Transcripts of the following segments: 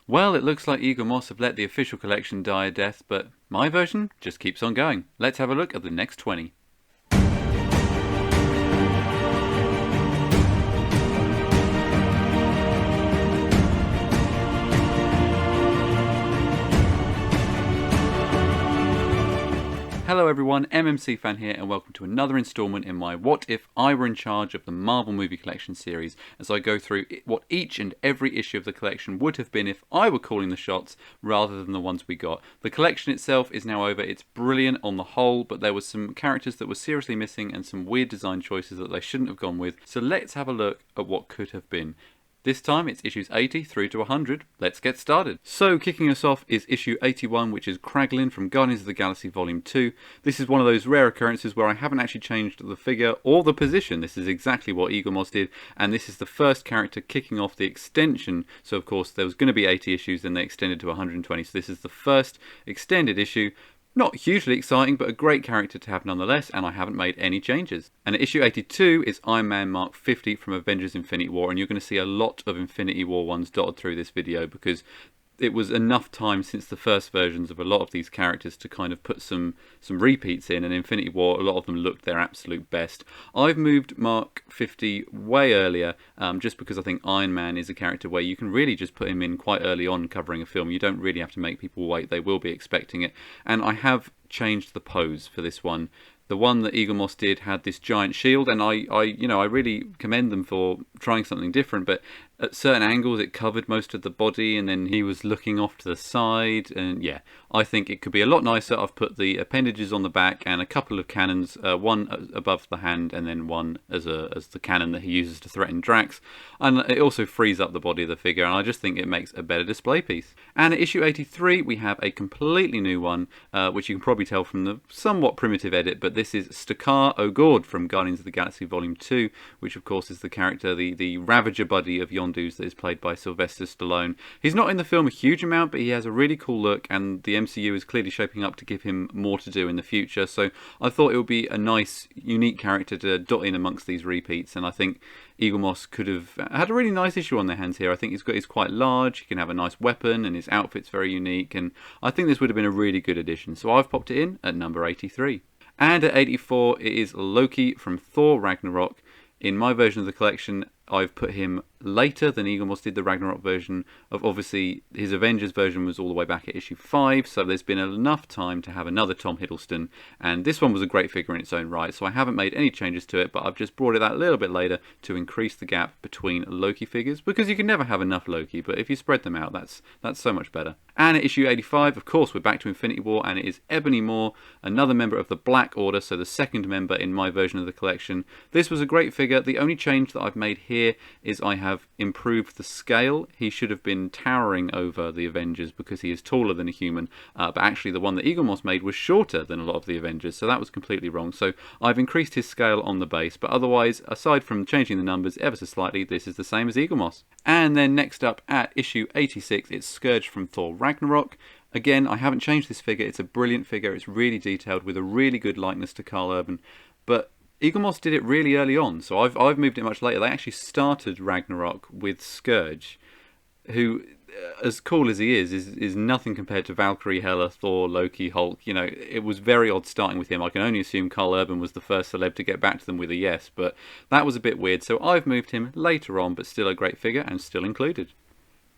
Well, it looks like Eagle Moss have let the official collection die a death, but my version just keeps on going. Let's have a look at the next 20. Hello everyone, MMC Fan here, and welcome to another instalment in my What If I Were in Charge of the Marvel Movie Collection series, as I go through what each and every issue of the collection would have been if I were calling the shots rather than the ones we got. The collection itself is now over. It's brilliant on the whole, but there were some characters that were seriously missing and some weird design choices that they shouldn't have gone with, so let's have a look at what could have been. This time it's issues 80 through to 100. Let's get started. So kicking us off is issue 81, which is Kraglin from Guardians of the Galaxy Volume 2. This is one of those rare occurrences where I haven't actually changed the figure or the position. This is exactly what Eagle Moss did, and this is the first character kicking off the extension. So of course there was going to be 80 issues, then they extended to 120. So this is the first extended issue. Not hugely exciting, but a great character to have nonetheless, and I haven't made any changes. And at issue 82 is Iron Man Mark 50 from Avengers Infinity War, and you're going to see a lot of Infinity War ones dotted through this video because it was enough time since the first versions of a lot of these characters to kind of put some repeats in, and Infinity War, a lot of them looked their absolute best. I've moved Mark 50 way earlier, just because I think Iron Man is a character where you can really just put him in quite early on covering a film. You don't really have to make people wait, they will be expecting it. And I have changed the pose for this one. The one that Eagle Moss did had this giant shield, and I really commend them for trying something different, but at certain angles it covered most of the body, and then he was looking off to the side, and yeah, I think it could be a lot nicer. I've put the appendages on the back and a couple of cannons, one above the hand and then one as the cannon that he uses to threaten Drax, and it also frees up the body of the figure, and I just think it makes a better display piece. And at issue 83 we have a completely new one, which you can probably tell from the somewhat primitive edit, but this is Stakar Ogord from Guardians of the Galaxy Volume 2, which of course is the character, the Ravager buddy of Yondu's that is played by Sylvester Stallone. He's not in the film a huge amount, but he has a really cool look, and the MCU is clearly shaping up to give him more to do in the future, so I thought it would be a nice, unique character to dot in amongst these repeats, and I think Eagle Moss could have had a really nice issue on their hands here. I think he's quite large, he can have a nice weapon, and his outfit's very unique, and I think this would have been a really good addition, so I've popped it in at number 83. And at 84 it is Loki from Thor Ragnarok. In my version of the collection, I've put him later than Eagle Moss did the Ragnarok version. Obviously, his Avengers version was all the way back at issue 5, so there's been enough time to have another Tom Hiddleston, and this one was a great figure in its own right, so I haven't made any changes to it, but I've just brought it out a little bit later to increase the gap between Loki figures, because you can never have enough Loki, but if you spread them out, that's so much better. And at issue 85, of course, we're back to Infinity War, and it is Ebony Moore, another member of the Black Order, so the second member in my version of the collection. This was a great figure. The only change that I've made here is I have improved the scale. He should have been towering over the Avengers because he is taller than a human, but actually the one that Eagle Moss made was shorter than a lot of the Avengers, so that was completely wrong. So I've increased his scale on the base, but otherwise, aside from changing the numbers ever so slightly, this is the same as Eagle Moss. And then next up at issue 86, it's Skurge from Thor Ragnarok. Again, I haven't changed this figure. It's a brilliant figure. It's really detailed with a really good likeness to Karl Urban, but Eagle Moss did it really early on, so I've moved it much later. They actually started Ragnarok with Skurge, who, as cool as he is nothing compared to Valkyrie, Hela, Thor, Loki, Hulk. You know, it was very odd starting with him. I can only assume Karl Urban was the first celeb to get back to them with a yes, but that was a bit weird, so I've moved him later on, but still a great figure and still included.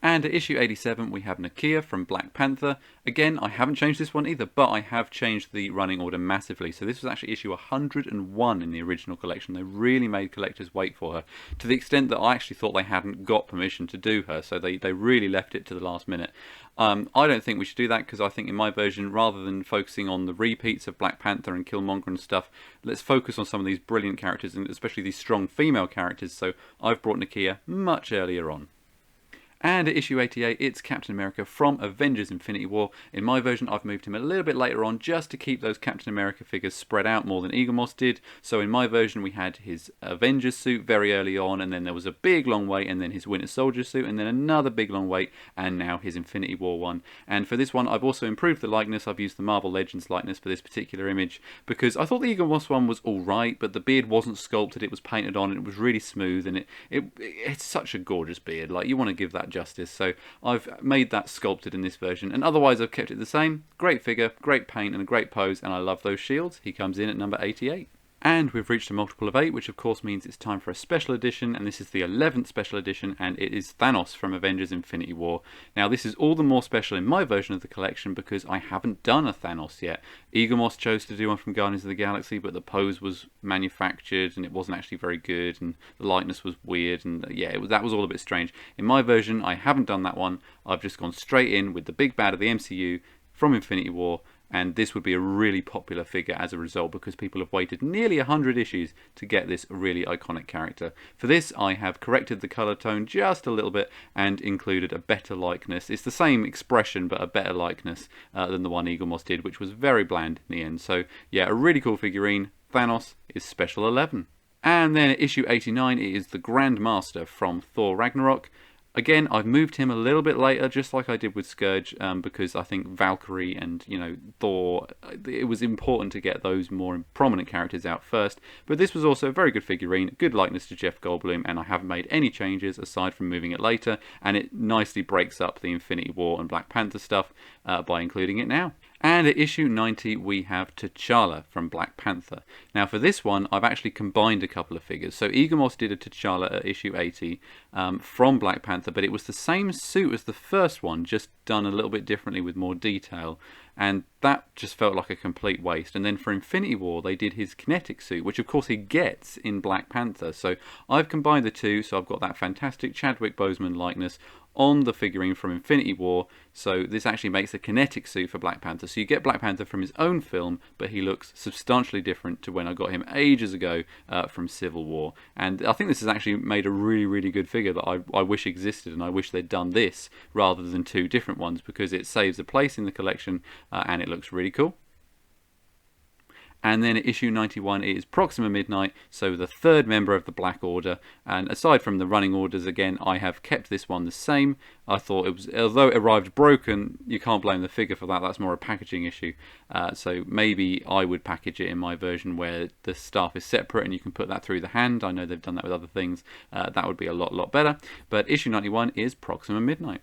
And at issue 87 we have Nakia from Black Panther. Again, I haven't changed this one either, but I have changed the running order massively. So this was actually issue 101 in the original collection. They really made collectors wait for her, to the extent that I actually thought they hadn't got permission to do her, so they really left it to the last minute. I don't think we should do that, because I think in my version, rather than focusing on the repeats of Black Panther and Killmonger and stuff, let's focus on some of these brilliant characters, and especially these strong female characters, so I've brought Nakia much earlier on. And at issue 88, it's Captain America from Avengers Infinity War. In my version, I've moved him a little bit later on just to keep those Captain America figures spread out more than Eagle Moss did. So in my version, we had his Avengers suit very early on, and then there was a big long wait, and then his Winter Soldier suit, and then another big long wait, and now his Infinity War one. And for this one, I've also improved the likeness. I've used the Marvel Legends likeness for this particular image, because I thought the Eagle Moss one was alright, but the beard wasn't sculpted, it was painted on, and it was really smooth, and it's such a gorgeous beard. Like, you want to give that that justice. So I've made that sculpted in this version, and otherwise I've kept it the same. Great figure, great paint, and a great pose, and I love those shields. He comes in at number 88. And we've reached a multiple of 8, which of course means it's time for a special edition, and this is the 11th special edition, and it is Thanos from Avengers Infinity War. Now this is all the more special in my version of the collection because I haven't done a Thanos yet. Eaglemoss chose to do one from Guardians of the Galaxy, but the pose was manufactured and it wasn't actually very good, and the likeness was weird, and yeah, that was all a bit strange. In my version, I haven't done that one. I've just gone straight in with the big bad of the MCU from Infinity War, and this would be a really popular figure as a result because people have waited nearly 100 issues to get this really iconic character. For this, I have corrected the colour tone just a little bit and included a better likeness. It's the same expression but a better likeness than the one Eaglemoss did, which was very bland in the end. So yeah, a really cool figurine. Thanos is special 11. And then at issue 89, it is the Grandmaster from Thor Ragnarok. Again, I've moved him a little bit later, just like I did with Skurge, because I think Valkyrie and, Thor, it was important to get those more prominent characters out first. But this was also a very good figurine, good likeness to Jeff Goldblum, and I haven't made any changes aside from moving it later, and it nicely breaks up the Infinity War and Black Panther stuff by including it now. And at issue 90, we have T'Challa from Black Panther. Now, for this one, I've actually combined a couple of figures. So, Eaglemoss did a T'Challa at issue 80 from Black Panther, but it was the same suit as the first one, just done a little bit differently with more detail. And that just felt like a complete waste. And then for Infinity War, they did his kinetic suit, which of course he gets in Black Panther. So I've combined the two, so I've got that fantastic Chadwick Boseman likeness on the figurine from Infinity War. So this actually makes a kinetic suit for Black Panther. So you get Black Panther from his own film, but he looks substantially different to when I got him ages ago from Civil War. And I think this has actually made a really, really good figure that I wish existed, and I wish they'd done this rather than two different ones because it saves a place in the collection and it looks really cool. And then at issue 91 it is Proxima Midnight, so the third member of the Black Order. And aside from the running orders, again, I have kept this one the same. I thought it was, although it arrived broken, you can't blame the figure for that. That's more a packaging issue. So maybe I would package it in my version where the staff is separate and you can put that through the hand. I know they've done that with other things. That would be a lot better. But issue 91 is Proxima Midnight.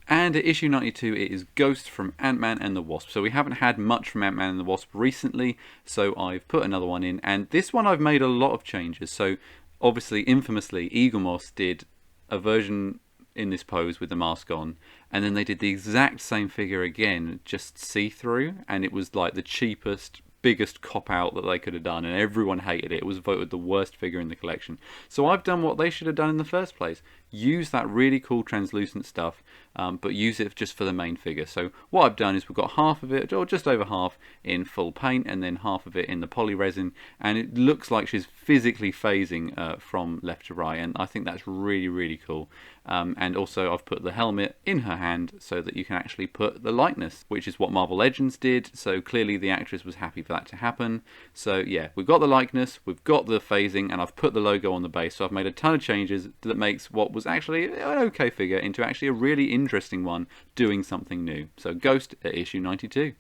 And at issue 92 it is Ghost from Ant-Man and the Wasp. So we haven't had much from Ant-Man and the Wasp recently, so I've put another one in. And this one I've made a lot of changes. So obviously, infamously, Eaglemoss did a version in this pose with the mask on, and then they did the exact same figure again, just see-through, and it was like the cheapest, biggest cop-out that they could have done, and everyone hated it. It was voted the worst figure in the collection. So I've done what they should have done in the first place. Use that really cool translucent stuff, but use it just for the main figure. So what I've done is we've got half of it, or just over half, in full paint, and then half of it in the poly resin, and it looks like she's physically phasing from left to right, and I think that's really, really cool. And also I've put the helmet in her hand so that you can actually put the likeness, which is what Marvel Legends did, so clearly the actress was happy for that to happen. So yeah, we've got the likeness, we've got the phasing, and I've put the logo on the base, so I've made a ton of changes that makes what was actually an okay figure into actually a really interesting one doing something new. So Ghost at issue 92.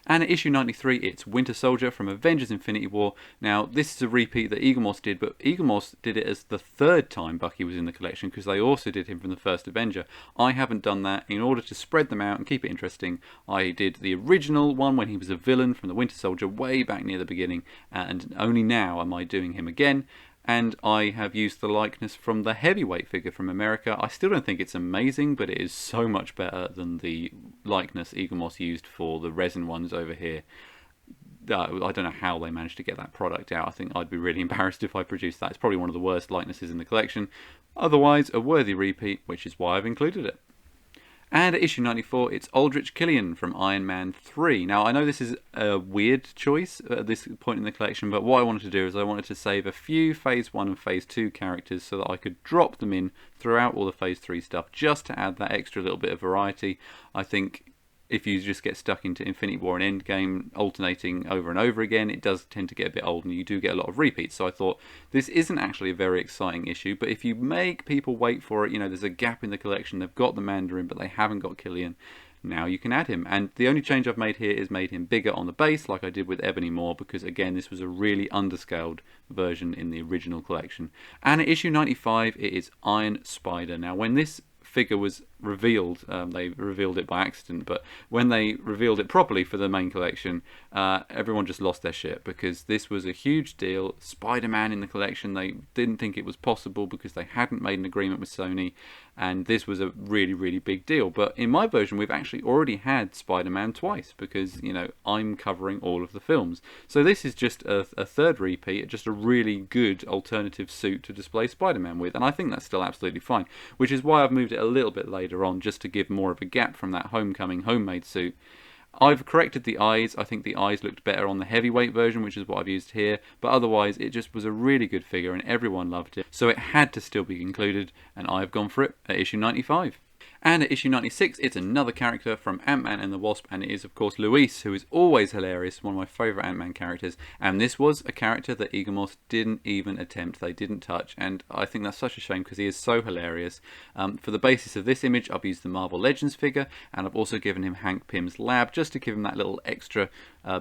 And at issue 93, it's Winter Soldier from Avengers Infinity War. Now, this is a repeat that Eaglemoss did, but Eaglemoss did it as the third time Bucky was in the collection because they also did him from the first Avenger. I haven't done that. In order to spread them out and keep it interesting, I did the original one when he was a villain from the Winter Soldier way back near the beginning, and only now am I doing him again. And I have used the likeness from the heavyweight figure from America. I still don't think it's amazing, but it is so much better than the likeness Eaglemoss used for the resin ones over here. I don't know how they managed to get that product out. I think I'd be really embarrassed if I produced that. It's probably one of the worst likenesses in the collection. Otherwise, a worthy repeat, which is why I've included it. And at issue 94, it's Aldrich Killian from Iron Man 3. Now, I know this is a weird choice at this point in the collection, but what I wanted to do is I wanted to save a few Phase 1 and Phase 2 characters so that I could drop them in throughout all the Phase 3 stuff, just to add that extra little bit of variety. I think if you just get stuck into Infinity War and Endgame alternating over and over again, it does tend to get a bit old and you do get a lot of repeats. So I thought this isn't actually a very exciting issue, but if you make people wait for it, you know, there's a gap in the collection, they've got the Mandarin but they haven't got Killian, now you can add him. And the only change I've made here is made him bigger on the base, like I did with Ebony more, because again, this was a really underscaled version in the original collection. And at issue 95, it is Iron Spider. Now, when this figure was revealed, they revealed it by accident, but when they revealed it properly for the main collection, everyone just lost their shit, because this was a huge deal. Spider-Man in the collection, they didn't think it was possible because they hadn't made an agreement with Sony, and this was a really, really big deal. But in my version, we've actually already had Spider-Man twice, because, you know, I'm covering all of the films. So this is just a third repeat, just a really good alternative suit to display Spider-Man with, and I think that's still absolutely fine, which is why I've moved it a little bit later on, just to give more of a gap from that Homecoming homemade suit. I've corrected the eyes. I think the eyes looked better on the heavyweight version, which is what I've used here, but otherwise it just was a really good figure and everyone loved it, so it had to still be included, and I've gone for it at issue 95. And at issue 96, it's another character from Ant-Man and the Wasp, and it is, of course, Luis, who is always hilarious, one of my favourite Ant-Man characters. And this was a character that Egomorph didn't even attempt, they didn't touch, and I think that's such a shame because he is so hilarious. For the basis of this image, I've used the Marvel Legends figure, and I've also given him Hank Pym's lab, just to give him that little extra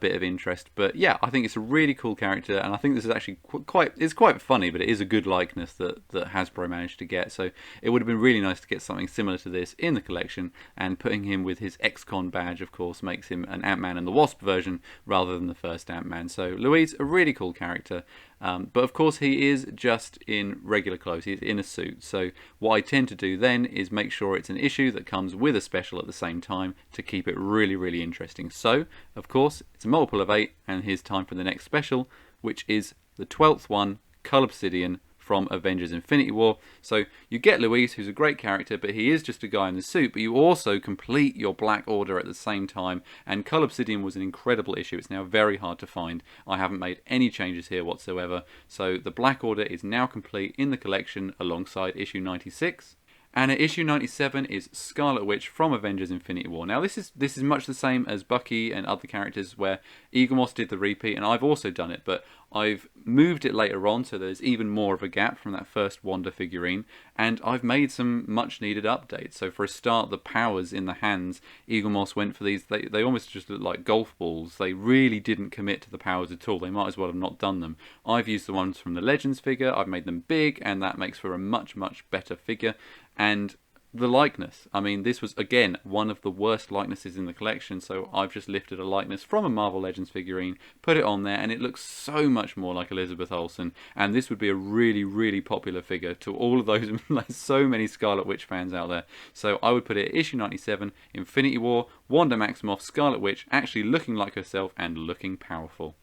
bit of interest. But yeah, I think it's a really cool character, and I think this is actually quite funny, but it is a good likeness that Hasbro managed to get, so it would have been really nice to get something similar to this in the collection, and putting him with his ex-con badge, of course, makes him an Ant-Man and the Wasp version rather than the first Ant-Man. So Luis, a really cool character, but of course he is just in regular clothes, he's in a suit. So what I tend to do then is make sure it's an issue that comes with a special at the same time to keep it really, really interesting. So, of course, it's a multiple of 8, and here's time for the next special, which is the 12th one, Cull Obsidian, from Avengers Infinity War. So you get Luis, who's a great character, but he is just a guy in the suit, but you also complete your Black Order at the same time, and Cull Obsidian was an incredible issue. It's now very hard to find. I haven't made any changes here whatsoever, so the Black Order is now complete in the collection alongside issue 96. And at issue 97 is Scarlet Witch from Avengers Infinity War. Now this is much the same as Bucky and other characters, where Egomorph did the repeat, and I've also done it, but I've moved it later on, so there's even more of a gap from that first Wanda figurine, and I've made some much needed updates. So for a start, the powers in the hands, Egomorph went for these, they almost just look like golf balls. They really didn't commit to the powers at all. They might as well have not done them. I've used the ones from the Legends figure, I've made them big, and that makes for a much, much better figure. And the likeness, I mean, this was again one of the worst likenesses in the collection, so I've just lifted a likeness from a Marvel Legends figurine, put it on there, and it looks so much more like Elizabeth Olsen, and this would be a really, really popular figure to all of those, like so many Scarlet Witch fans out there. So I would put it at issue 97, Infinity War, Wanda Maximoff, Scarlet Witch, actually looking like herself and looking powerful.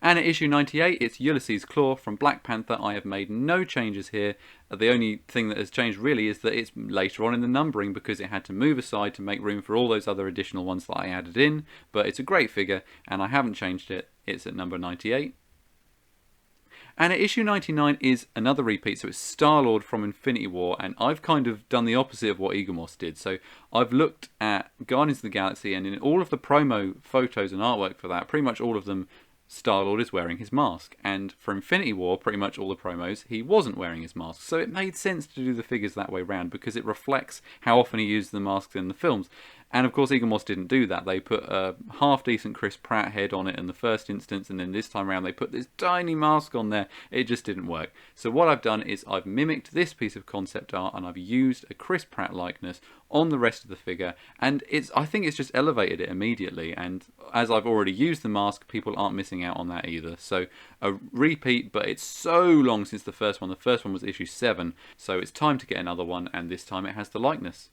And at issue 98, it's Ulysses Claw from Black Panther. I have made no changes here. The only thing that has changed really is that it's later on in the numbering, because it had to move aside to make room for all those other additional ones that I added in. But it's a great figure, and I haven't changed it. It's at number 98. And at issue 99 is another repeat, so it's Star-Lord from Infinity War, and I've kind of done the opposite of what Egomorph did. So I've looked at Guardians of the Galaxy, and in all of the promo photos and artwork for that, pretty much all of them, Star-Lord is wearing his mask, and for Infinity War, pretty much all the promos, he wasn't wearing his mask. So it made sense to do the figures that way round, because it reflects how often he used the masks in the films. And of course Egomorph didn't do that. They put a half-decent Chris Pratt head on it in the first instance, and then this time around they put this tiny mask on there. It just didn't work. So what I've done is I've mimicked this piece of concept art, and I've used a Chris Pratt likeness on the rest of the figure, and I think it's just elevated it immediately, and as I've already used the mask, people aren't missing out on that either. So a repeat, but it's so long since the first one. The first one was issue 7, so it's time to get another one, and this time it has the likeness.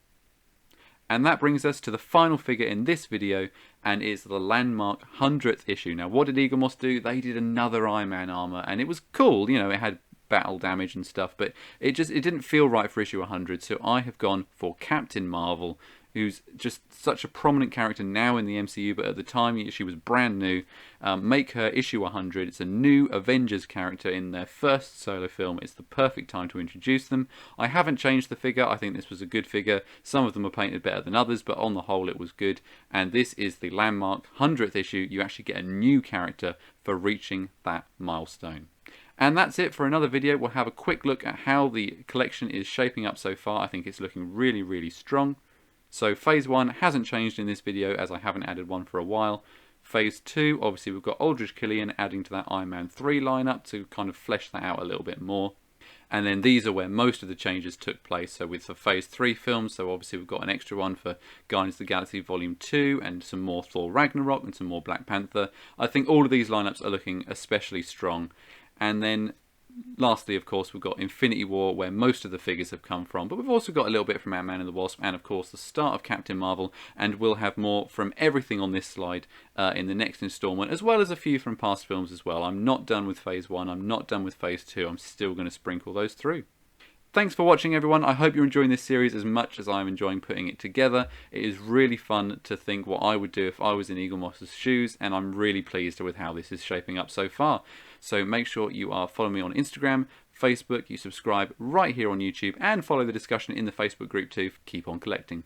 And that brings us to the final figure in this video, and it's the landmark 100th issue. Now, what did Egomorph do? They did another Iron Man armor, and it was cool. You know, it had battle damage and stuff, but it didn't feel right for issue 100. So I have gone for Captain Marvel, who's just such a prominent character now in the MCU, but at the time she was brand new. Make her issue 100. It's a new Avengers character in their first solo film. It's the perfect time to introduce them. I haven't changed the figure. I think this was a good figure. Some of them are painted better than others, but on the whole it was good. And this is the landmark 100th issue. You actually get a new character for reaching that milestone. And that's it for another video. We'll have a quick look at how the collection is shaping up so far. I think it's looking really, really strong. So Phase 1 hasn't changed in this video, as I haven't added one for a while. Phase 2, obviously we've got Aldrich, Killian adding to that Iron Man 3 lineup to kind of flesh that out a little bit more. And then these are where most of the changes took place. So with the Phase 3 films, so obviously we've got an extra one for Guardians of the Galaxy Volume 2 and some more Thor Ragnarok and some more Black Panther. I think all of these lineups are looking especially strong. And then lastly, of course, we've got Infinity War, where most of the figures have come from, but we've also got a little bit from Ant-Man and the Wasp, and of course the start of Captain Marvel, and we'll have more from everything on this slide in the next instalment, as well as a few from past films as well. I'm not done with Phase 1, I'm not done with Phase 2, I'm still going to sprinkle those through. Thanks for watching, everyone. I hope you're enjoying this series as much as I'm enjoying putting it together. It is really fun to think what I would do if I was in Eagle Moss's shoes, and I'm really pleased with how this is shaping up so far. So make sure you are following me on Instagram, Facebook, you subscribe right here on YouTube, and follow the discussion in the Facebook group too. Keep on collecting.